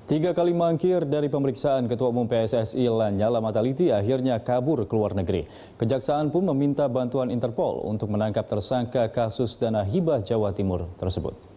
3 kali mangkir dari pemeriksaan Ketua Umum PSSI Lanyala Mataliti akhirnya kabur ke luar negeri. Kejaksaan pun meminta bantuan Interpol untuk menangkap tersangka kasus dana hibah Jawa Timur tersebut.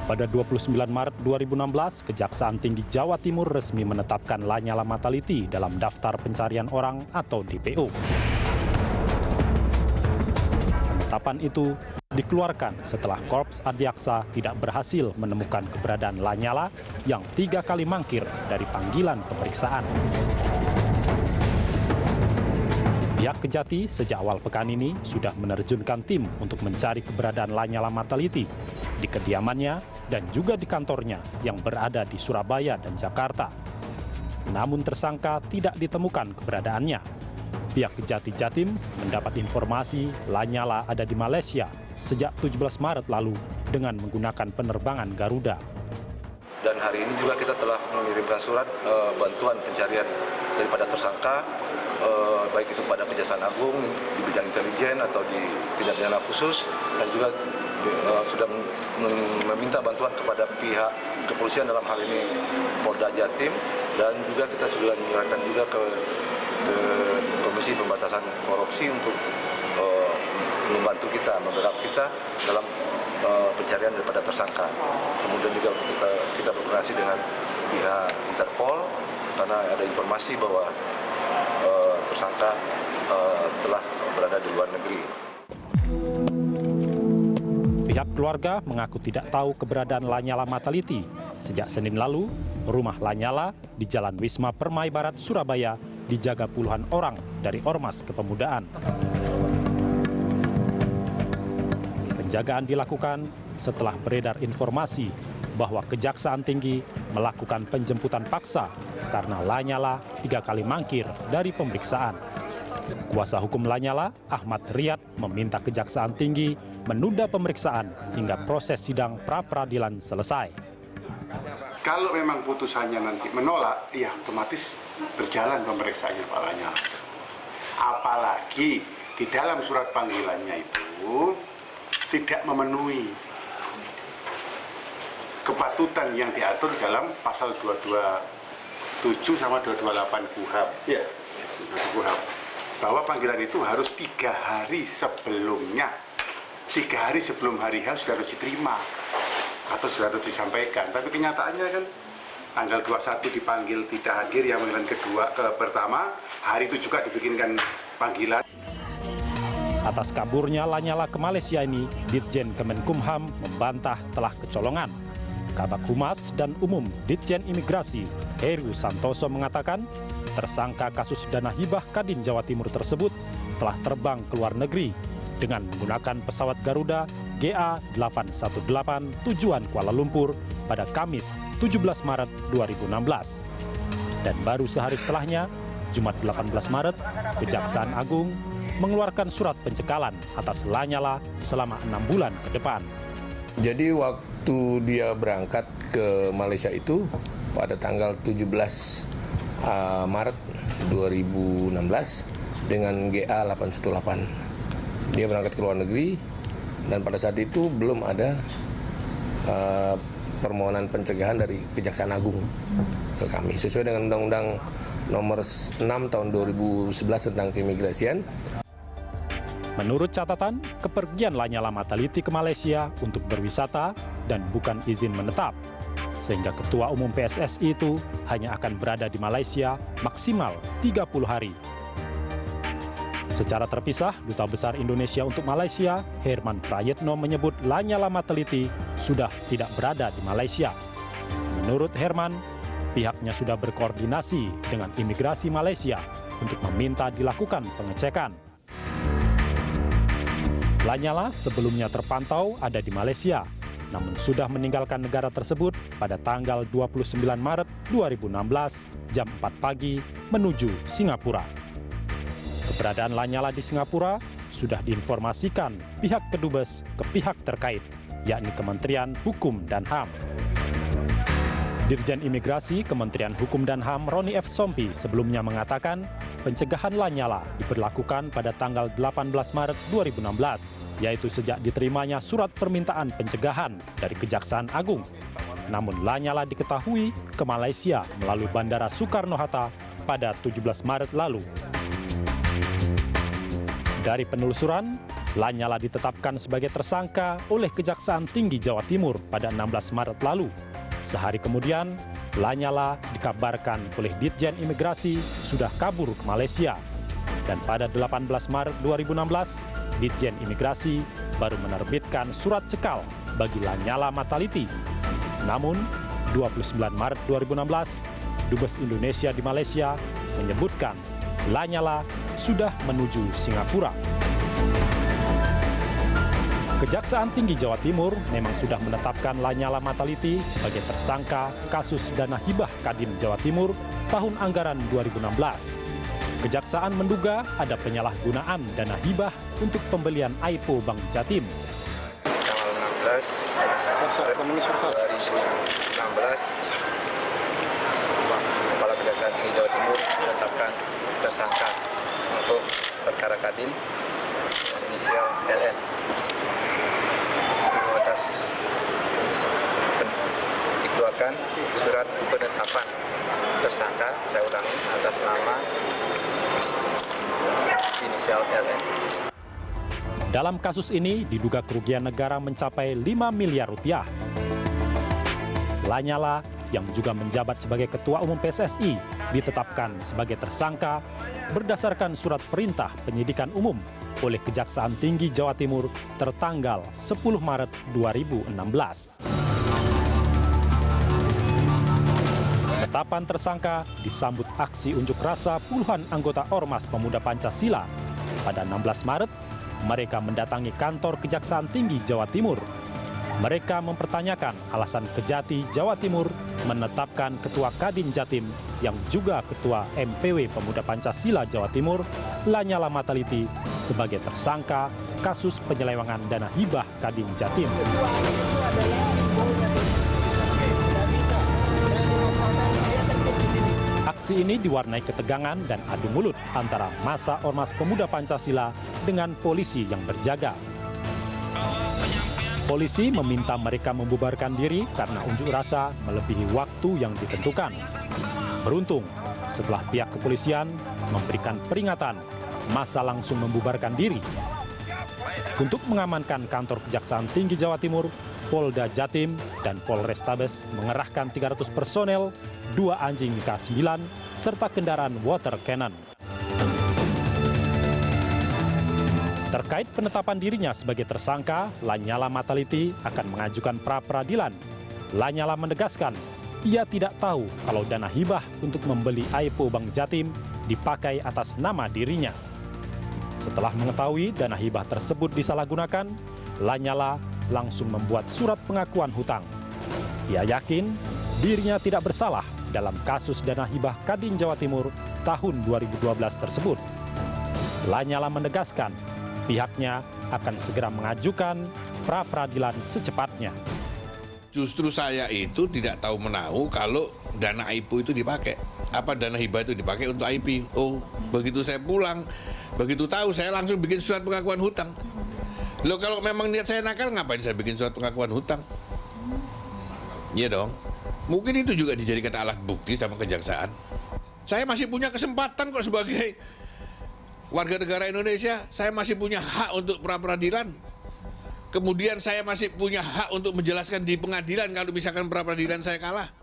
Pada 29 Maret 2016, Kejaksaan Tinggi Jawa Timur resmi menetapkan Lanyala Mataliti dalam daftar pencarian orang atau DPO. Penetapan itu dikeluarkan setelah Korps Adiaksa tidak berhasil menemukan keberadaan Lanyala yang 3 kali mangkir dari panggilan pemeriksaan. Pihak Kejati sejak awal pekan ini sudah menerjunkan tim untuk mencari keberadaan Lanyala Mataliti di kediamannya dan juga di kantornya yang berada di Surabaya dan Jakarta. Namun tersangka tidak ditemukan keberadaannya. Pihak Kejati Jatim mendapat informasi Lanyala ada di Malaysia sejak 17 Maret lalu dengan menggunakan penerbangan Garuda. Dan hari ini juga kita telah mengirimkan surat bantuan pencarian daripada tersangka, baik itu pada Kejaksaan Agung di bidang intelijen atau di tindak pidana khusus, dan juga sudah meminta bantuan kepada pihak kepolisian dalam hal ini Polda Jatim, dan juga kita sudah menyerahkan juga ke Komisi Pemberantasan Korupsi untuk membantu kita, membackup kita dalam pencarian daripada tersangka. Kemudian juga kita berkoordinasi dengan pihak Interpol karena ada informasi bahwa tersangka telah berada di luar negeri. Pihak keluarga mengaku tidak tahu keberadaan Lanyala Mataliti. Sejak Senin lalu, rumah Lanyala di Jalan Wisma Permai Barat, Surabaya dijaga puluhan orang dari Ormas Kepemudaan. Penjagaan dilakukan setelah beredar informasi bahwa Kejaksaan Tinggi melakukan penjemputan paksa karena Lanyala 3 kali mangkir dari pemeriksaan. Kuasa hukum Lanyala, Ahmad Riyad, meminta Kejaksaan Tinggi menunda pemeriksaan hingga proses sidang pra-peradilan selesai. Kalau memang putusannya nanti menolak, ya otomatis berjalan pemeriksaannya Pak Lanyala. Apalagi di dalam surat panggilannya itu tidak memenuhi kepatutan yang diatur dalam pasal 227 sama 228 KUHP. Ya, bahwa panggilan itu harus 3 hari sebelumnya. 3 hari sebelum hari H sudah harus diterima atau sudah harus disampaikan. Tapi kenyataannya kan tanggal 21 dipanggil tidak hadir, yang panggilan pertama, hari itu juga dibikinkan panggilan. Atas kaburnya Lanyala ke Malaysia ini, Ditjen Kemenkumham membantah telah kecolongan. Kabag Humas dan Umum Ditjen Imigrasi Heru Santoso mengatakan tersangka kasus dana hibah Kadin Jawa Timur tersebut telah terbang ke luar negeri dengan menggunakan pesawat Garuda GA818 tujuan Kuala Lumpur pada Kamis 17 Maret 2016. Dan baru sehari setelahnya, Jumat 18 Maret, Kejaksaan Agung mengeluarkan surat pencekalan atas Lanyala selama 6 bulan ke depan. Jadi waktu dia berangkat ke Malaysia itu pada tanggal 17 Maret 2016 dengan GA818. Dia berangkat ke luar negeri dan pada saat itu belum ada permohonan pencegahan dari Kejaksaan Agung ke kami. Sesuai dengan Undang-Undang Nomor 6 Tahun 2011 tentang keimigrasian. Menurut catatan, kepergian Lanyala Mataliti ke Malaysia untuk berwisata dan bukan izin menetap. Sehingga Ketua Umum PSSI itu hanya akan berada di Malaysia maksimal 30 hari. Secara terpisah, Duta Besar Indonesia untuk Malaysia, Herman Prayitno, menyebut Lanyala Mataliti sudah tidak berada di Malaysia. Menurut Herman, pihaknya sudah berkoordinasi dengan imigrasi Malaysia untuk meminta dilakukan pengecekan. Lanyala sebelumnya terpantau ada di Malaysia, namun sudah meninggalkan negara tersebut pada tanggal 29 Maret 2016 jam 4 pagi menuju Singapura. Keberadaan Lanyala di Singapura sudah diinformasikan pihak Kedubes ke pihak terkait, yakni Kementerian Hukum dan HAM. Dirjen Imigrasi Kementerian Hukum dan HAM Roni F. Sompi sebelumnya mengatakan pencegahan Lanyala diberlakukan pada tanggal 18 Maret 2016, yaitu sejak diterimanya surat permintaan pencegahan dari Kejaksaan Agung. Namun Lanyala diketahui ke Malaysia melalui Bandara Soekarno-Hatta pada 17 Maret lalu. Dari penelusuran, Lanyala ditetapkan sebagai tersangka oleh Kejaksaan Tinggi Jawa Timur pada 16 Maret lalu. Sehari kemudian, Lanyala dikabarkan oleh Ditjen Imigrasi sudah kabur ke Malaysia. Dan pada 18 Maret 2016, Ditjen Imigrasi baru menerbitkan surat cekal bagi Lanyala Mataliti. Namun, 29 Maret 2016, Dubes Indonesia di Malaysia menyebutkan Lanyala sudah menuju Singapura. Kejaksaan Tinggi Jawa Timur memang sudah menetapkan Lanyala Mataliti sebagai tersangka kasus dana hibah Kadin Jawa Timur tahun anggaran 2016. Kejaksaan menduga ada penyalahgunaan dana hibah untuk pembelian AIPO Bank Jatim. Tanggal 16 Maret 2016, Kepala Kejaksaan Tinggi Jawa Timur menetapkan tersangka untuk perkara Kadin dengan inisial LN. Dikeluarkan surat penetapan tersangka, saya ulangi, atas nama inisial LN. Dalam kasus ini diduga kerugian negara mencapai 5 miliar rupiah. Lanyala yang juga menjabat sebagai Ketua Umum PSSI ditetapkan sebagai tersangka berdasarkan surat perintah penyidikan umum oleh Kejaksaan Tinggi Jawa Timur tertanggal 10 Maret 2016. Penetapan tersangka disambut aksi unjuk rasa puluhan anggota Ormas Pemuda Pancasila. Pada 16 Maret, mereka mendatangi kantor Kejaksaan Tinggi Jawa Timur. Mereka mempertanyakan alasan Kejati Jawa Timur menetapkan Ketua Kadin Jatim yang juga Ketua MPW Pemuda Pancasila Jawa Timur, Lanyala Mataliti, sebagai tersangka kasus penyelewengan dana hibah Kadin Jatim. Aksi ini diwarnai ketegangan dan adu mulut antara massa Ormas Pemuda Pancasila dengan polisi yang berjaga. Polisi meminta mereka membubarkan diri karena unjuk rasa melebihi waktu yang ditentukan. Beruntung, setelah pihak kepolisian memberikan peringatan, massa langsung membubarkan diri. Untuk mengamankan kantor Kejaksaan Tinggi Jawa Timur, Polda Jatim dan Polrestabes mengerahkan 300 personel, 2 anjing K9, serta kendaraan water cannon. Terkait penetapan dirinya sebagai tersangka, Lanyala Mataliti akan mengajukan pra-peradilan. Lanyala menegaskan, ia tidak tahu kalau dana hibah untuk membeli AIPO Bank Jatim dipakai atas nama dirinya. Setelah mengetahui dana hibah tersebut disalahgunakan, Lanyala langsung membuat surat pengakuan hutang. Ia yakin dirinya tidak bersalah dalam kasus dana hibah Kadin Jawa Timur tahun 2012 tersebut. Lanyala menegaskan pihaknya akan segera mengajukan pra-peradilan secepatnya. Justru saya itu tidak tahu menahu kalau dana AIPO itu dipakai. Apa dana hibah itu dipakai untuk IPO. Begitu saya pulang, begitu tahu saya langsung bikin surat pengakuan hutang. Loh kalau memang niat saya nakal, ngapain saya bikin surat pengakuan hutang? Iya dong. Mungkin itu juga dijadikan alat bukti sama kejaksaan. Saya masih punya kesempatan kok sebagai warga negara Indonesia, saya masih punya hak untuk pra-peradilan. Kemudian saya masih punya hak untuk menjelaskan di pengadilan kalau misalkan pra-peradilan saya kalah.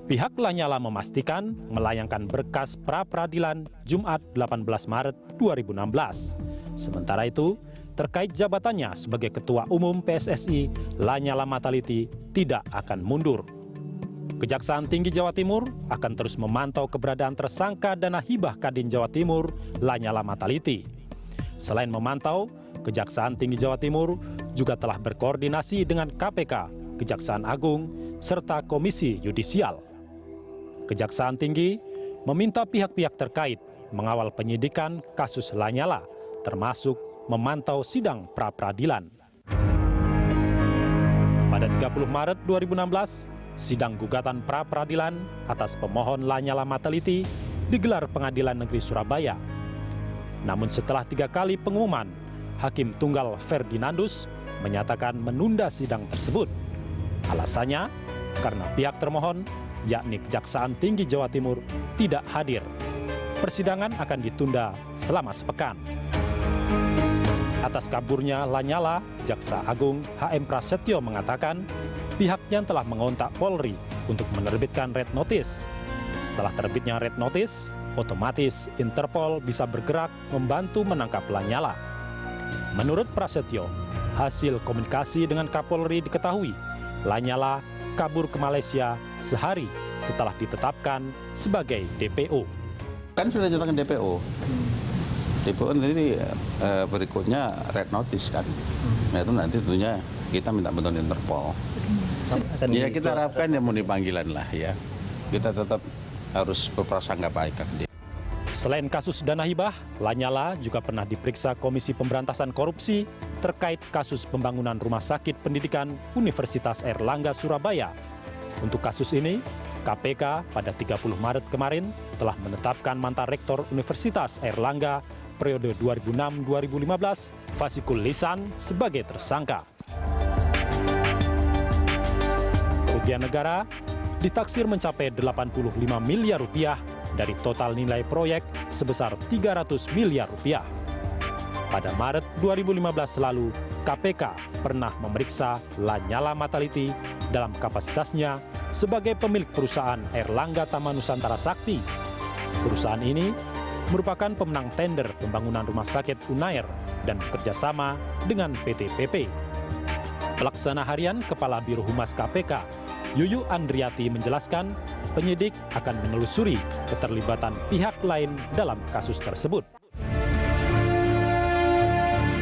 Pihak Lanyala memastikan melayangkan berkas pra-peradilan Jumat 18 Maret 2016. Sementara itu, terkait jabatannya sebagai Ketua Umum PSSI, Lanyala Mataliti tidak akan mundur. Kejaksaan Tinggi Jawa Timur akan terus memantau keberadaan tersangka dana hibah Kadin Jawa Timur, Lanyala Mataliti. Selain memantau, Kejaksaan Tinggi Jawa Timur juga telah berkoordinasi dengan KPK, Kejaksaan Agung, serta Komisi Yudisial. Kejaksaan Tinggi meminta pihak-pihak terkait mengawal penyidikan kasus Lanyala, termasuk memantau sidang pra-peradilan. Pada 30 Maret 2016, sidang gugatan pra-peradilan atas pemohon Lanyala Mataliti digelar Pengadilan Negeri Surabaya. Namun setelah 3 kali pengumuman, Hakim Tunggal Ferdinandus menyatakan menunda sidang tersebut. Alasannya, karena pihak termohon, yakni Kejaksaan Tinggi Jawa Timur, tidak hadir. Persidangan akan ditunda selama sepekan. Atas kaburnya Lanyala, Jaksa Agung HM Prasetyo mengatakan pihaknya telah mengontak Polri untuk menerbitkan red notice. Setelah terbitnya red notice, otomatis Interpol bisa bergerak membantu menangkap Lanyala. Menurut Prasetyo, hasil komunikasi dengan Kapolri diketahui Lanyala kabur ke Malaysia sehari setelah ditetapkan sebagai DPO. Kan sudah ditetapkan DPO. DPO nanti berikutnya red notice kan. Nah itu nanti tentunya kita minta bantuan Interpol. Ya kita harapkan ya mau dipanggilan lah ya. Kita tetap harus berprasangka baik kan dia. Selain kasus dana hibah, Lanyala juga pernah diperiksa Komisi Pemberantasan Korupsi terkait kasus pembangunan Rumah Sakit Pendidikan Universitas Airlangga Surabaya. Untuk kasus ini, KPK pada 30 Maret kemarin telah menetapkan mantan Rektor Universitas Airlangga periode 2006-2015, Fasikul Lisan, sebagai tersangka. Kerugian negara ditaksir mencapai 85 miliar rupiah dari total nilai proyek sebesar 300 miliar rupiah. Pada Maret 2015 lalu, KPK pernah memeriksa Lanyala Mataliti dalam kapasitasnya sebagai pemilik perusahaan Airlangga Taman Nusantara Sakti. Perusahaan ini merupakan pemenang tender pembangunan rumah sakit Unair dan bekerjasama dengan PT PP. Pelaksana harian Kepala Biro Humas KPK, Yuyu Andriati menjelaskan penyidik akan menelusuri keterlibatan pihak lain dalam kasus tersebut.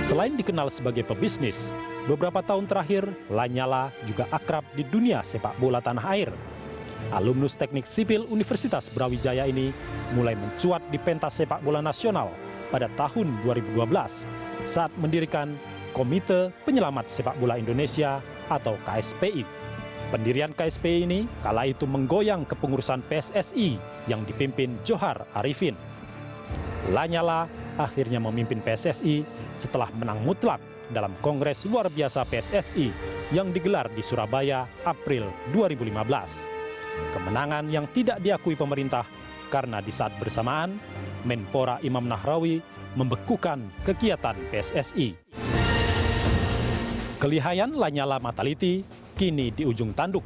Selain dikenal sebagai pebisnis, beberapa tahun terakhir Lanyala juga akrab di dunia sepak bola tanah air. Alumnus Teknik Sipil Universitas Brawijaya ini mulai mencuat di pentas sepak bola nasional pada tahun 2012 saat mendirikan Komite Penyelamat Sepak Bola Indonesia atau KSPI. Pendirian KSPI ini kala itu menggoyang kepengurusan PSSI yang dipimpin Johar Arifin. Lanyala akhirnya memimpin PSSI setelah menang mutlak dalam Kongres Luar Biasa PSSI yang digelar di Surabaya April 2015. Kemenangan yang tidak diakui pemerintah karena di saat bersamaan Menpora Imam Nahrawi membekukan kegiatan PSSI. Kelihayan Lanyala Mataliti kini di ujung tanduk.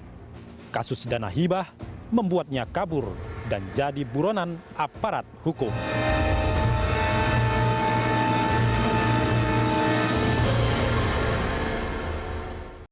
Kasus dana hibah membuatnya kabur dan jadi buronan aparat hukum.